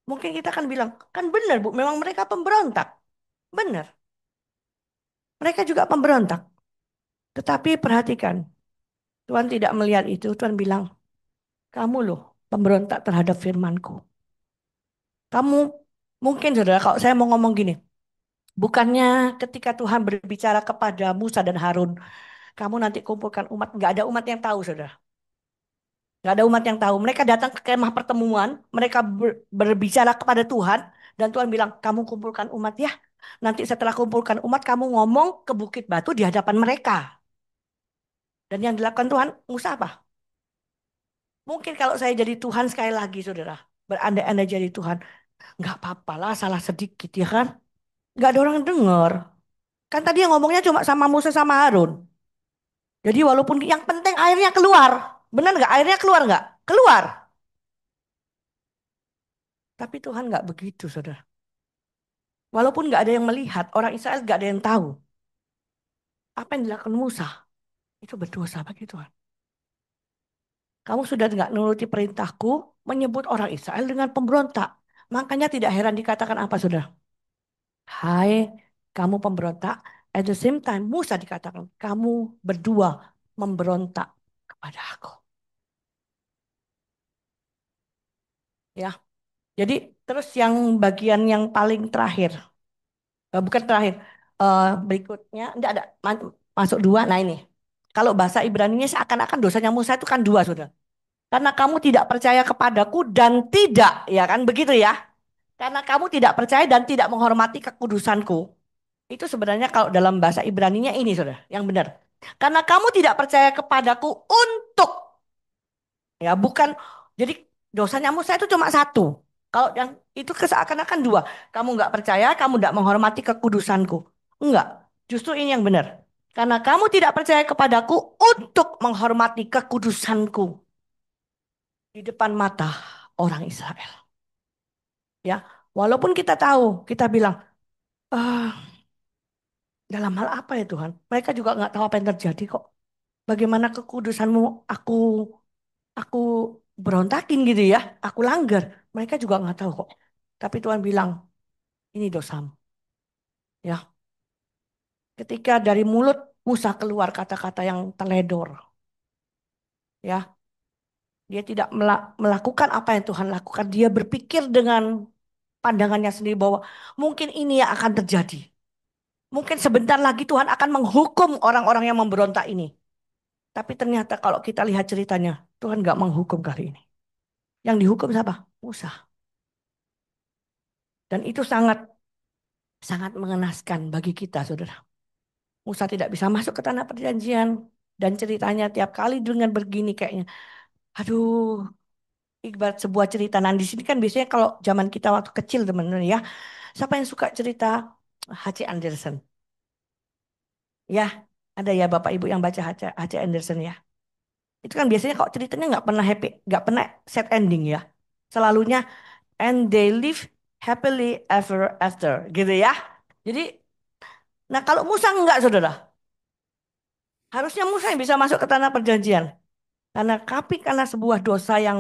S1: mungkin kita akan bilang, kan benar Bu, memang mereka pemberontak. Benar, mereka juga pemberontak. Tetapi perhatikan, Tuhan tidak melihat itu. Tuhan bilang, kamu loh pemberontak terhadap firmanku. Kamu mungkin saudara, kalau saya mau ngomong gini, bukannya ketika Tuhan berbicara kepada Musa dan Harun, kamu nanti kumpulkan umat. Nggak ada umat yang tahu, saudara. Nggak ada umat yang tahu. Mereka datang ke kemah pertemuan, mereka berbicara kepada Tuhan, dan Tuhan bilang, kamu kumpulkan umat ya. Nanti setelah kumpulkan umat, kamu ngomong ke Bukit Batu di hadapan mereka. Dan yang dilakukan Tuhan, Musa apa? Mungkin kalau saya jadi Tuhan sekali lagi, saudara, berandai-andai jadi Tuhan, nggak apa-apa lah, salah sedikit ya kan? Nggak ada orang denger. Kan tadi yang ngomongnya cuma sama Musa sama Harun. Jadi walaupun yang penting airnya keluar. Benar nggak? Airnya keluar nggak? Keluar. Tapi Tuhan nggak begitu, saudara. Walaupun nggak ada yang melihat, orang Israel nggak ada yang tahu. Apa yang dilakukan Musa, itu berdosa bagi Tuhan. Kamu sudah nggak menuruti perintahku, menyebut orang Israel dengan pemberontak. Makanya tidak heran dikatakan apa, saudara? Hai, kamu pemberontak. At the same time, Musa dikatakan, kamu berdua memberontak kepada aku. Ya, jadi terus yang bagian yang paling terakhir, bukan terakhir, berikutnya, enggak ada, masuk dua. Nah ini, kalau bahasa Ibraninya seakan-akan dosanya Musa itu kan dua, sudah. Karena kamu tidak percaya kepadaku dan tidak, ya kan begitu ya. Karena kamu tidak percaya dan tidak menghormati kekudusanku. Itu sebenarnya kalau dalam bahasa Ibraninya ini, sudah, yang benar. Karena kamu tidak percaya kepadaku untuk, ya bukan, jadi dosanya Musa itu cuma satu. Kalau yang itu seakan-akan dua. Kamu nggak percaya, kamu tidak menghormati kekudusanku. Enggak, justru ini yang benar. Karena kamu tidak percaya kepadaku untuk menghormati kekudusanku di depan mata orang Israel. Ya, walaupun kita tahu, kita bilang, ah, dalam hal apa ya Tuhan? Mereka juga nggak tahu apa yang terjadi kok. Bagaimana kekudusanmu aku aku berontakin gitu ya, aku langgar. Mereka juga nggak tahu kok. Tapi Tuhan bilang, ini dosamu. Ya, ketika dari mulut Musa keluar kata-kata yang teledor, ya, dia tidak melakukan apa yang Tuhan lakukan. Dia berpikir dengan pandangannya sendiri bahwa mungkin ini yang akan terjadi. Mungkin sebentar lagi Tuhan akan menghukum orang-orang yang memberontak ini. Tapi ternyata kalau kita lihat ceritanya, Tuhan nggak menghukum kali ini. Yang dihukum siapa? Musa. Dan itu sangat sangat mengenaskan bagi kita, saudara. Musa tidak bisa masuk ke tanah perjanjian. Dan ceritanya tiap kali dengan begini kayaknya. Aduh, ibarat sebuah cerita. Nah di sini kan biasanya kalau zaman kita waktu kecil teman-teman ya. Siapa yang suka cerita H.C. Andersen? Ya, ada ya Bapak Ibu yang baca H.C. Andersen ya. Itu kan biasanya kok ceritanya nggak pernah happy, nggak pernah sad ending ya. Selalunya and they live happily ever after gitu ya. Jadi, nah kalau Musa enggak saudara, harusnya Musa yang bisa masuk ke tanah perjanjian. Karena sebuah dosa yang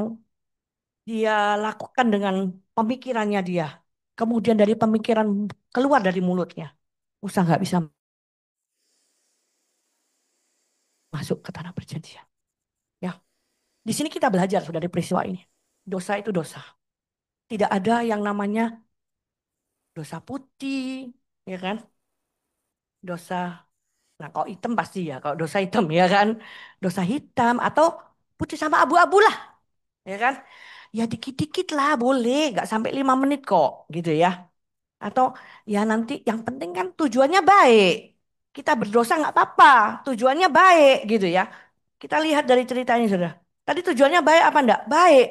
S1: dia lakukan dengan pemikirannya dia. Kemudian dari pemikiran keluar dari mulutnya. Musa nggak bisa masuk ke tanah perjanjian. Ya, di sini kita belajar sudah dari peristiwa ini. Dosa itu dosa. Tidak ada yang namanya dosa putih, ya kan? Dosa, nah kalau hitam pasti ya, kalau dosa hitam ya kan? Dosa hitam atau putih sama abu-abu lah, ya kan? Ya dikit-dikit lah boleh, nggak sampai 5 menit kok, gitu ya. Atau ya nanti yang penting kan tujuannya baik. Kita berdosa nggak apa-apa, tujuannya baik gitu ya. Kita lihat dari ceritanya sudah. Tadi tujuannya baik apa enggak? Baik.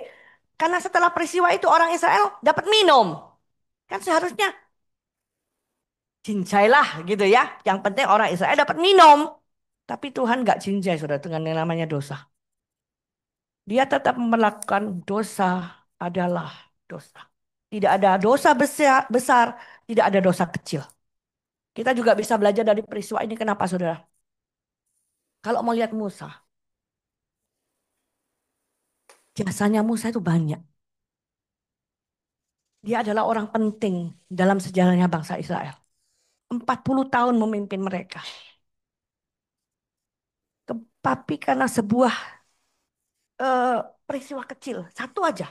S1: Karena setelah peristiwa itu orang Israel dapat minum. Kan seharusnya cincailah gitu ya. Yang penting orang Israel dapat minum. Tapi Tuhan nggak cincai sudah dengan yang namanya dosa. Dia tetap melakukan dosa adalah dosa. Tidak ada dosa besar, besar, tidak ada dosa kecil. Kita juga bisa belajar dari peristiwa ini kenapa saudara? Kalau mau lihat Musa, jasanya Musa itu banyak. Dia adalah orang penting dalam sejarahnya bangsa Israel. 40 tahun memimpin mereka. Tapi karena sebuah eh, peristiwa kecil, satu aja.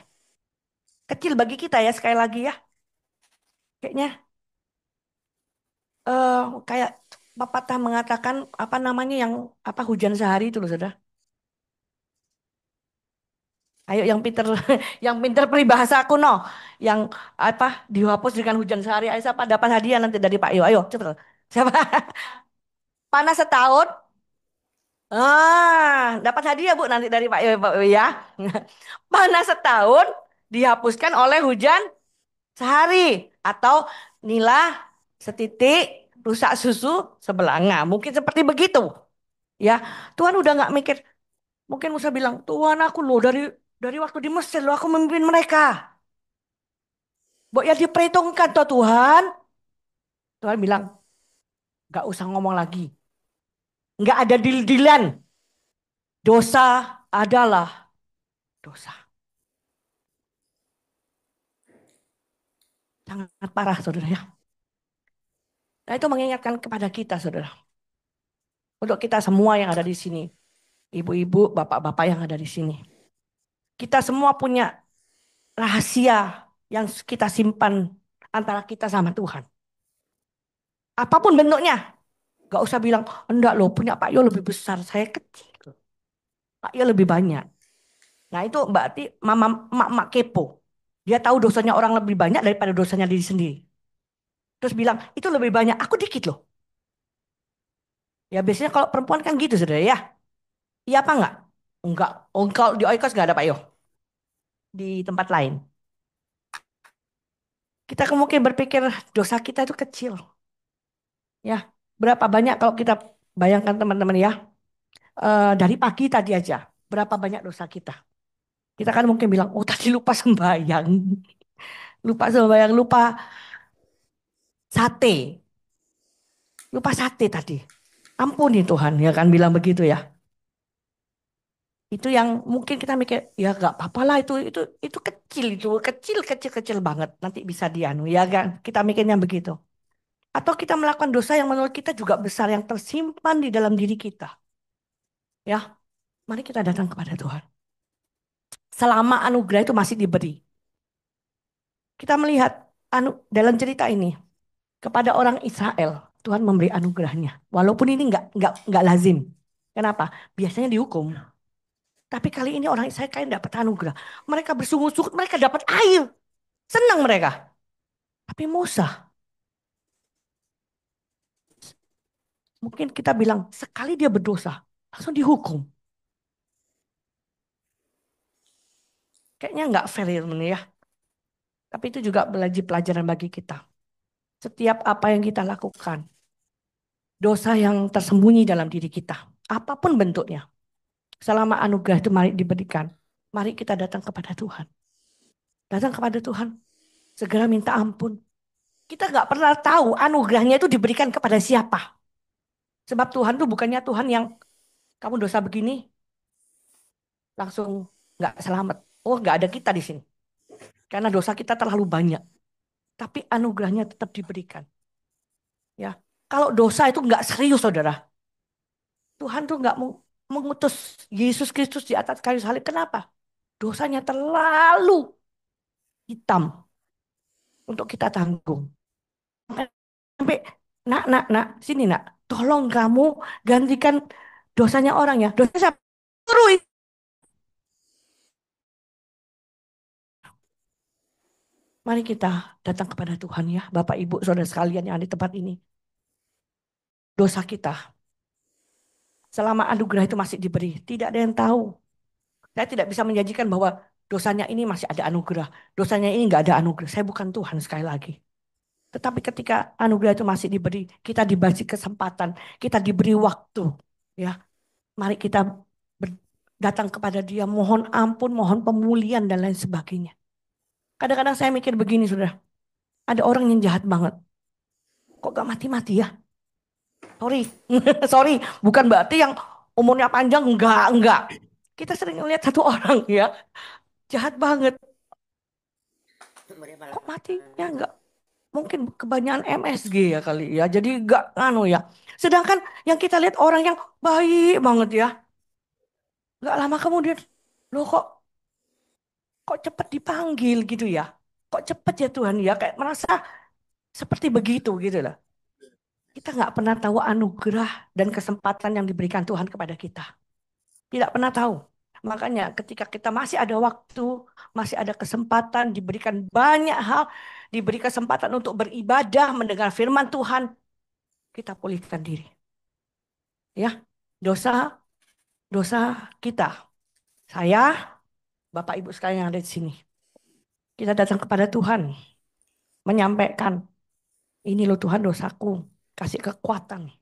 S1: Kecil bagi kita ya sekali lagi ya. Kayaknya kayak pepatah mengatakan apa namanya yang apa hujan sehari itu loh, saudara. Ayo yang pinter, yang pinter peribahasa kuno, yang apa dihapus dengan hujan sehari. Ayo siapa dapat hadiah nanti dari Pak Yo? Ayo cepet. Siapa? Panas setahun. Dapat hadiah Bu nanti dari Pak Yo ya. Panas setahun dihapuskan oleh hujan sehari atau nila setitik rusak susu sebelanga. Mungkin seperti begitu. Ya, Tuhan udah nggak mikir. Mungkin Musa bilang, Tuhan aku loh dari waktu di Mesir loh aku memimpin mereka. Mbok ya diperhitungkan toh Tuhan. Tuhan bilang, nggak usah ngomong lagi. Nggak ada deal-dealan. Dosa adalah dosa. Sangat parah saudara ya. Nah itu mengingatkan kepada kita saudara. Untuk kita semua yang ada di sini. Ibu-ibu, bapak-bapak yang ada di sini. Kita semua punya rahasia yang kita simpan antara kita sama Tuhan. Apapun bentuknya. Gak usah bilang, enggak loh punya Pak Yo lebih besar. Saya kecil. Pak Yo lebih banyak. Nah itu berarti mama, mak kepo. Dia tahu dosanya orang lebih banyak daripada dosanya diri sendiri. Terus bilang, itu lebih banyak. Aku dikit loh. Ya biasanya kalau perempuan kan gitu saudara ya. Iya apa enggak? Enggak. Oh, kalau di Oikos enggak ada Pak Yo. Di tempat lain. Kita mungkin berpikir dosa kita itu kecil. Ya, berapa banyak kalau kita bayangkan teman-teman ya. Dari pagi tadi aja. Berapa banyak dosa kita. Kita kan mungkin bilang, oh tadi lupa sembahyang. Lupa sembahyang, lupa sate. Lupa sate tadi. Ampuni Tuhan, ya kan bilang begitu ya. Itu yang mungkin kita mikir, ya gak apa-apa lah itu kecil kecil banget. Nanti bisa dianu, ya kan? Kita mikirnya begitu. Atau kita melakukan dosa yang menurut kita juga besar yang tersimpan di dalam diri kita. Ya, mari kita datang kepada Tuhan. Selama anugerah itu masih diberi. Kita melihat dalam cerita ini kepada orang Israel, Tuhan memberi anugerahnya. Walaupun ini nggak lazim. Kenapa? Biasanya dihukum. Tapi kali ini orang Israel kayak dapat anugerah. Mereka bersungut-sungut, mereka dapat air. Senang mereka. Tapi Musa, mungkin kita bilang sekali dia berdosa, langsung dihukum. Kayaknya nggak fair ya. Tapi itu juga belajar pelajaran bagi kita. Setiap apa yang kita lakukan, dosa yang tersembunyi dalam diri kita, apapun bentuknya, selama anugerah itu mari diberikan, mari kita datang kepada Tuhan. Datang kepada Tuhan, segera minta ampun. Kita nggak pernah tahu anugerahnya itu diberikan kepada siapa. Sebab Tuhan tuh bukannya Tuhan yang kamu dosa begini langsung nggak selamat. Oh nggak ada kita di sini. Karena dosa kita terlalu banyak. Tapi anugerahnya tetap diberikan. Ya, kalau dosa itu nggak serius saudara. Tuhan tuh nggak mengutus Yesus Kristus di atas kayu salib. Kenapa? Dosanya terlalu hitam untuk kita tanggung. Sampai, nak, sini nak. Tolong kamu gantikan dosanya orang ya. Dosa siapa? Suruh. Mari kita datang kepada Tuhan ya. Bapak, Ibu, Saudara sekalian yang ada di tempat ini. Dosa kita. Selama anugerah itu masih diberi. Tidak ada yang tahu. Saya tidak bisa menjanjikan bahwa dosanya ini masih ada anugerah. Dosanya ini nggak ada anugerah. Saya bukan Tuhan sekali lagi. Tetapi ketika anugerah itu masih diberi, kita diberi kesempatan, kita diberi waktu. Ya, mari kita datang kepada Dia, mohon ampun, mohon pemulihan dan lain sebagainya. Kadang-kadang saya mikir begini, sudah. Ada orang yang jahat banget. Kok gak mati-mati ya? Sorry, sorry. Bukan berarti yang umurnya panjang, enggak. Kita sering lihat satu orang ya, jahat banget. Kok matinya enggak? Mungkin kebanyakan MSG ya kali ya. Jadi enggak anu ya. Sedangkan yang kita lihat orang yang baik banget ya. Enggak lama kemudian, loh kok cepet dipanggil gitu ya. Kok cepet ya Tuhan ya. Kayak merasa seperti begitu gitu lah. Kita nggak pernah tahu anugerah dan kesempatan yang diberikan Tuhan kepada kita. Tidak pernah tahu. Makanya ketika kita masih ada waktu, masih ada kesempatan, diberikan banyak hal, diberi kesempatan untuk beribadah, mendengar firman Tuhan, kita pulihkan diri. Ya, dosa, dosa kita. Saya, Bapak Ibu sekalian yang ada di sini. Kita datang kepada Tuhan, menyampaikan, ini loh Tuhan dosaku, kasih kekuatan.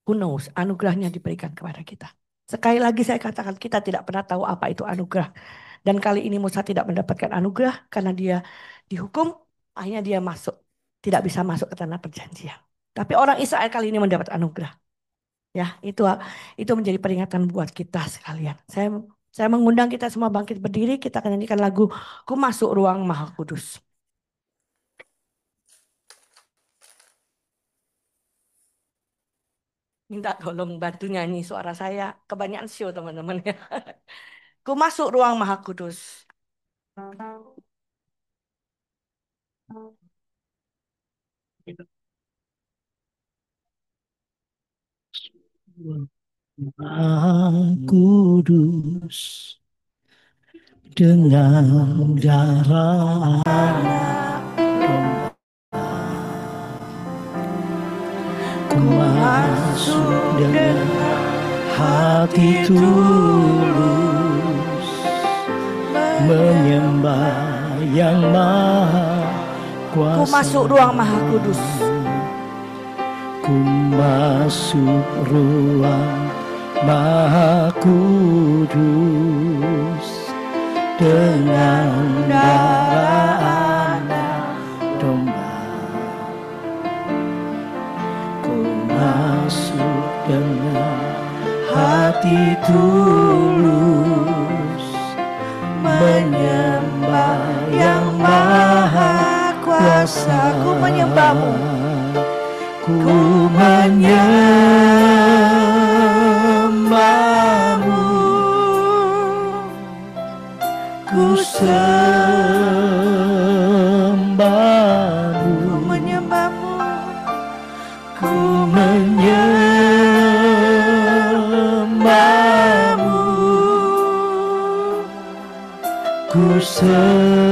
S1: Who knows, anugerahnya diberikan kepada kita. Sekali lagi saya katakan kita tidak pernah tahu apa itu anugerah. Dan kali ini Musa tidak mendapatkan anugerah karena dia dihukum, akhirnya dia masuk. Tidak bisa masuk ke tanah perjanjian. Tapi orang Israel kali ini mendapat anugerah. Ya, itu menjadi peringatan buat kita sekalian. Saya mengundang kita semua bangkit berdiri, kita akan nyanyikan lagu Ku Masuk Ruang Maha Kudus. Minta tolong bantu nyanyi suara saya. Kebanyakan show teman-teman ya. Ku masuk ruang Maha Kudus.
S3: Maha Kudus dengan darah anak domba, ku masuk dengan hati tulus, menyembah yang maha kuasa.
S1: Ku masuk ruang Maha Kudus.
S3: Ku masuk ruang Maha Kudus dengan darah anak domba. Ku masuk dengan hati tulus, menyembah yang maha kuasa.
S1: Ku menyembahmu.
S3: Ku menyembahmu, ku sembahmu,
S1: Ku menyembahmu.
S3: ku menyembahmu, ku sembahmu,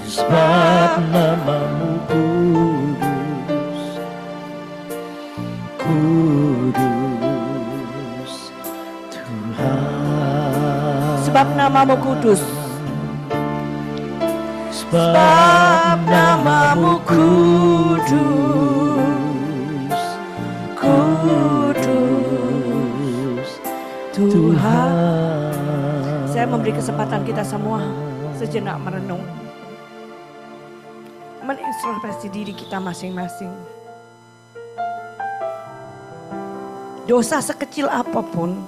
S3: sebab namamu kudus, kudus Tuhan.
S1: Sebab namamu kudus.
S3: Sebab namamu kudus, kudus Tuhan.
S1: Saya memberi kesempatan kita semua sejenak merenung. Mengintrospeksi diri kita masing-masing. Dosa sekecil apapun,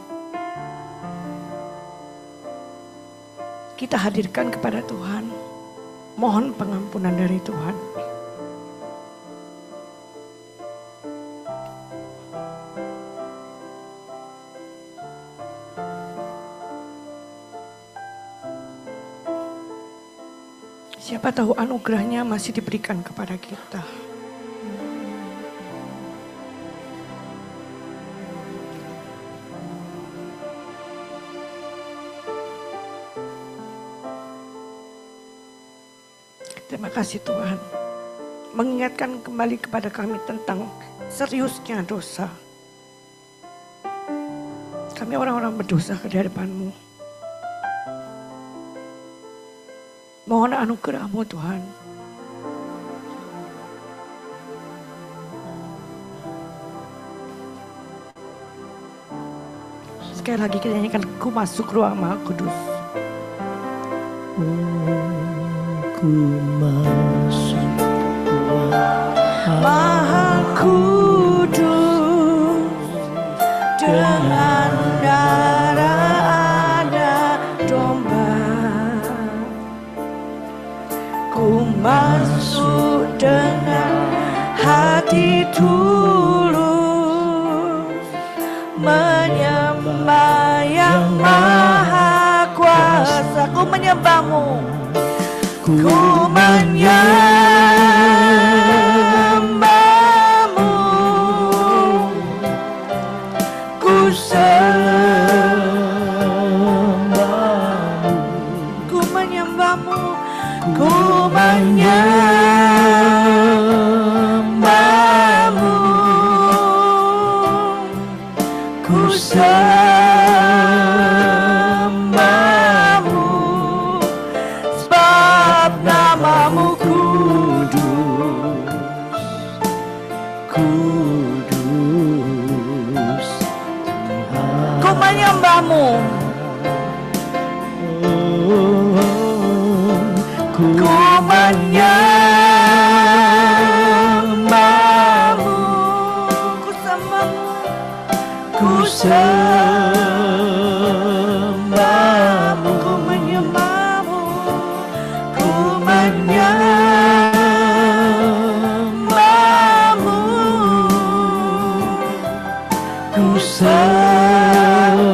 S1: kita hadirkan kepada Tuhan. Mohon pengampunan dari Tuhan. Siapa tahu anugerahnya masih diberikan kepada kita. Terima kasih Tuhan. Mengingatkan kembali kepada kami tentang seriusnya dosa. Kami orang-orang berdosa ke hadapan-Mu. Mohon anugerah-Mu Tuhan. Sekali lagi kita nyanyikan Ku Masuk Ruang Maha Kudus.
S3: Ku masuk ruang
S1: Maha Kudus dengan darah anak domba. Ku masuk dengan hati tulus, menyembah yang maha kuasa. Ku menyembahmu. ku menyembahmu, ku sembahmu, ku menyembahmu, ku menyembahmu, ku sembahmu, sebab namamu kudus,
S3: kudus Tuhan.
S1: ku menyembahmu,
S3: Ku
S1: ku menyembahmu, ku sembahmu, ku sembahmu, ku menyembahmu, ku menyembahmu, ku
S3: sembahmu,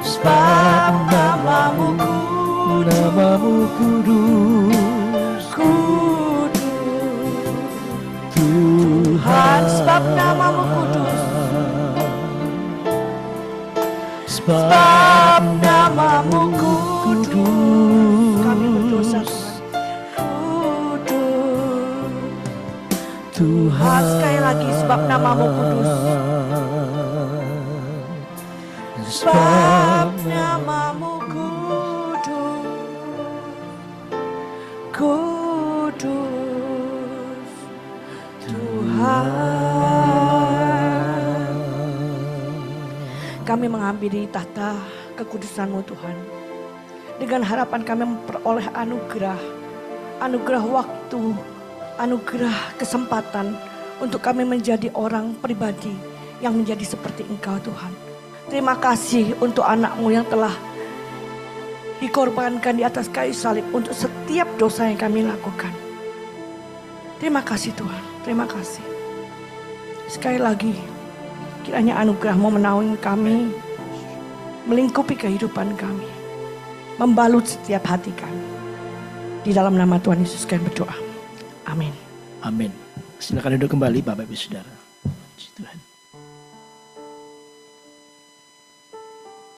S1: sebab namamu
S3: namamu kudus,
S1: kudus.
S3: Tuhan.
S1: Sebab namamu kudus,
S3: sebab
S1: namamu kudus. Kami berdosa Tuhan, kudus.
S3: Tuhan.
S1: Sekali lagi, sebab namamu kudus, sebab namamu kudus, kudus Tuhan. Kami menghampiri tahta kekudusan-Mu Tuhan, dengan harapan kami memperoleh anugerah, anugerah waktu, anugerah kesempatan untuk kami menjadi orang pribadi yang menjadi seperti Engkau Tuhan. Terima kasih untuk anak-Mu yang telah dikorbankan di atas kayu salib untuk setiap dosa yang kami lakukan. Terima kasih Tuhan, terima kasih. Sekali lagi, kiranya anugerah-Mu menaungi kami, melingkupi kehidupan kami, membalut setiap hati kami. Di dalam nama Tuhan Yesus kami berdoa. Amin.
S3: Amin. Silakan duduk kembali Bapak Ibu Saudara.